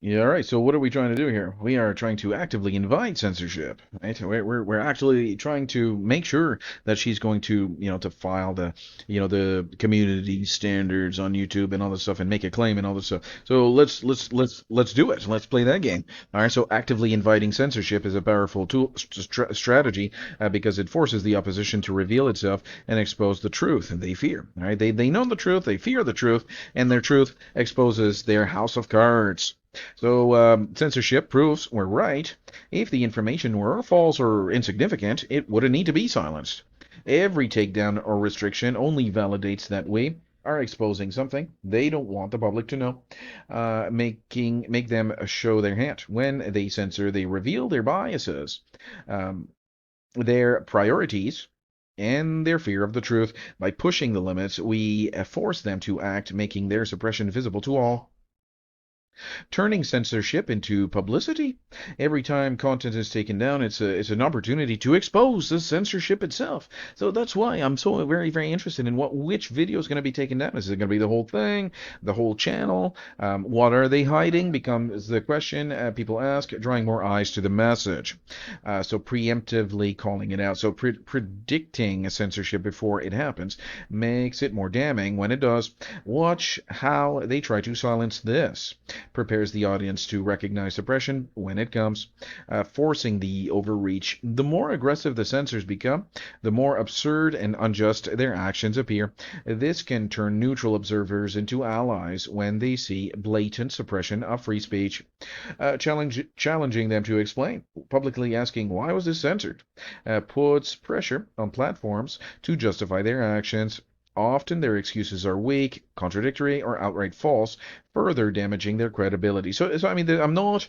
Yeah, all right. So what are we trying to do here? We are trying to actively invite censorship, right? We're actually trying to make sure that she's going to, to file the community standards on YouTube and all this stuff and make a claim and all this stuff. So let's do it. Let's play that game. All right. So actively inviting censorship is a powerful tool strategy because it forces the opposition to reveal itself and expose the truth they fear. All right. They know the truth, they fear the truth, and their truth exposes their house of cards. So, censorship proves we're right. If the information were false or insignificant, it wouldn't need to be silenced. Every takedown or restriction only validates that we are exposing something they don't want the public to know, make them show their hand. When they censor, they reveal their biases, um, their priorities, and their fear of the truth. By pushing the limits, we force them to act, making their suppression visible to all, turning censorship into publicity. Every time content is taken down, it's an opportunity to expose the censorship itself. So that's why I'm so very interested in which video is going to be taken down. Is it going to be the whole thing, the whole channel? What are they hiding? Becomes the question people ask, drawing more eyes to the message. So preemptively calling it out. So predicting censorship before it happens makes it more damning when it does. Watch how they try to silence this, prepares the audience to recognize suppression when it comes, forcing the overreach. The more aggressive the censors become, the more absurd and unjust their actions appear. This can turn neutral observers into allies when they see blatant suppression of free speech, challenging them to explain, publicly asking why was this censored, puts pressure on platforms to justify their actions. Often their excuses are weak, contradictory, or outright false, further damaging their credibility. So I mean, I'm not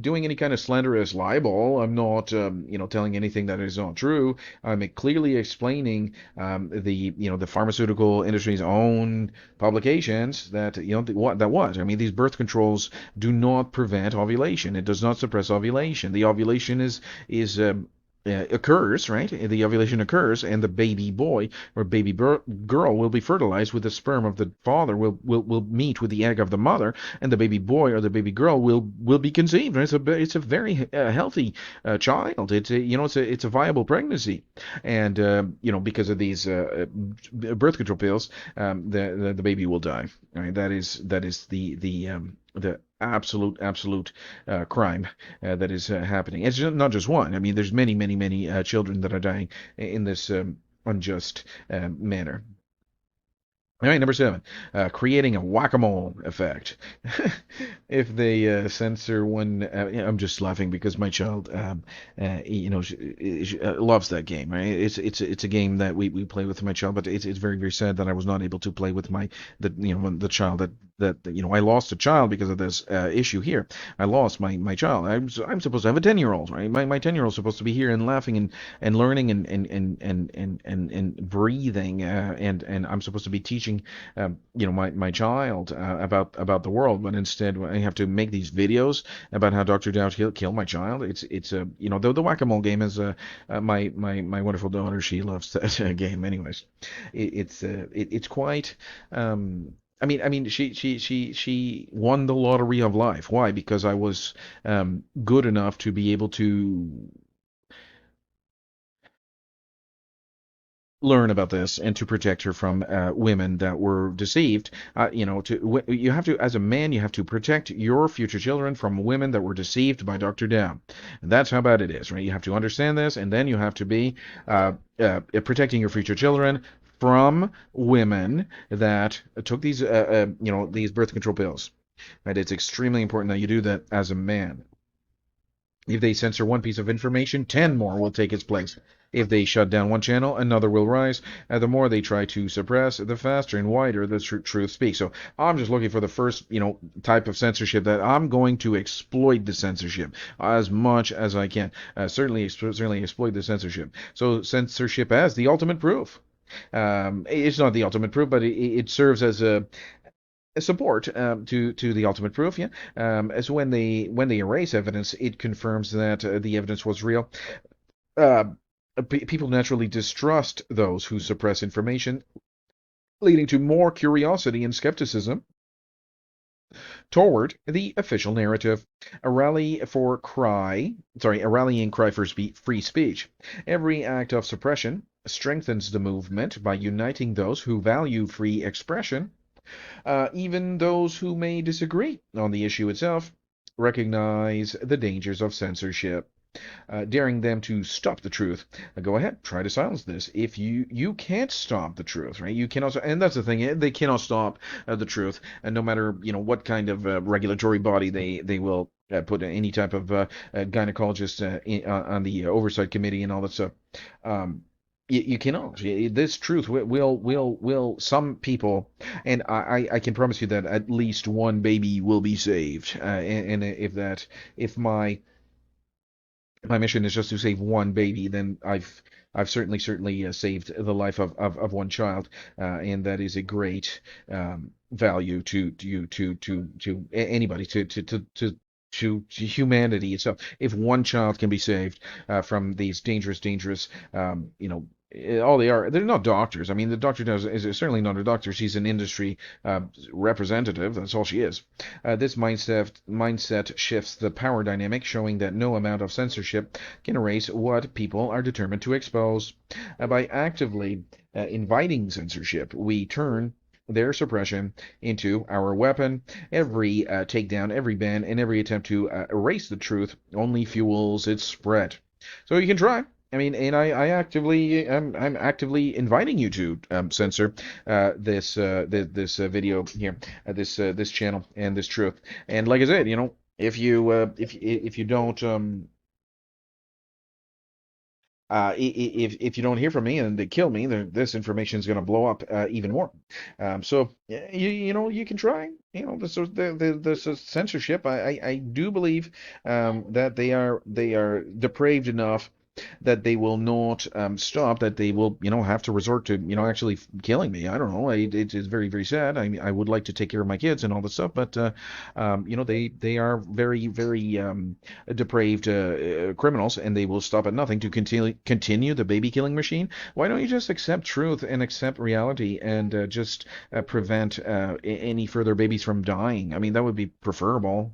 doing any kind of slanderous libel. I'm not, telling anything that is not true. I'm clearly explaining the pharmaceutical industry's own publications that, what. I mean, these birth controls do not prevent ovulation. It does not suppress ovulation. The ovulation is occurs, right? The ovulation occurs, and the baby boy or girl will be fertilized with the sperm of the father, will meet with the egg of the mother, and the baby boy or the baby girl will be conceived. It's a very healthy child. It's a viable pregnancy, and because of these birth control pills, the baby will die. Right? That is the absolute crime that is happening. It's not just one. I mean, there's many children that are dying in this unjust manner. All right, number seven, creating a whack-a-mole effect. If they censor one, I'm just laughing because my child, she loves that game. Right? It's a game that we play with my child, but it's very sad that I was not able to play with the child that I lost a child because of this issue here. I lost my child. I'm supposed to have a 10-year-old, right? My 10-year-old is supposed to be here and laughing and learning and breathing, and I'm supposed to be teaching my child about the world, but instead I have to make these videos about how Dr. Dow killed my child. It's the whack-a-mole game is my wonderful daughter, she loves that game anyways. It's quite I mean, she won the lottery of life. Why? Because I was good enough to be able to learn about this and to protect her from women that were deceived. You have to, as a man, you have to protect your future children from women that were deceived by Dr. Dow. And that's how bad it is, right? You have to understand this, and then you have to be protecting your future children from women that took these birth control pills. Right? It's extremely important that you do that as a man. If they censor one piece of information, 10 more will take its place. If they shut down one channel, another will rise. And the more they try to suppress, the faster and wider the truth speaks. So I'm just looking for the first, type of censorship that I'm going to exploit the censorship as much as I can. Certainly exploit the censorship. So censorship as the ultimate proof. It's not the ultimate proof, but it serves as a support to the ultimate proof. Yeah, as when they erase evidence, it confirms that the evidence was real. Uh, People naturally distrust those who suppress information, leading to more curiosity and skepticism. toward the official narrative. A rallying cry for free speech. Every act of suppression strengthens the movement by uniting those who value free expression, even those who may disagree on the issue itself. Recognize the dangers of censorship, daring them to stop the truth. Go ahead, try to silence this. If you can't stop the truth, right? You cannot, and that's the thing. They cannot stop the truth, and no matter what kind of regulatory body they will. Put any type of gynecologist on the oversight committee and all that stuff. You cannot. This truth will some people, and I can promise you that at least one baby will be saved. And if my mission is just to save one baby, then I've certainly saved the life of one child, and that is a great value to anybody to humanity itself. If one child can be saved from these dangerous all they're not doctors. I mean, the doctor is certainly not a doctor. She's an industry representative. That's all she is. This mindset shifts the power dynamic, showing that no amount of censorship can erase what people are determined to expose. By actively inviting censorship, we turn their suppression into our weapon. Every takedown, every ban, and every attempt to erase the truth only fuels its spread. So you can try. I mean, and I'm actively inviting you to censor this video here, this channel and this truth. And like I said, if you don't if you don't hear from me and they kill me, then this information is going to blow up even more. So you can try. This censorship. I do believe that they are depraved enough that they will not stop, that they will, have to resort to, actually killing me. I don't know. It is very, very sad. I would like to take care of my kids and all this stuff, but, they are very, very depraved criminals, and they will stop at nothing to continue the baby killing machine. Why don't you just accept truth and accept reality and just prevent any further babies from dying? I mean, that would be preferable.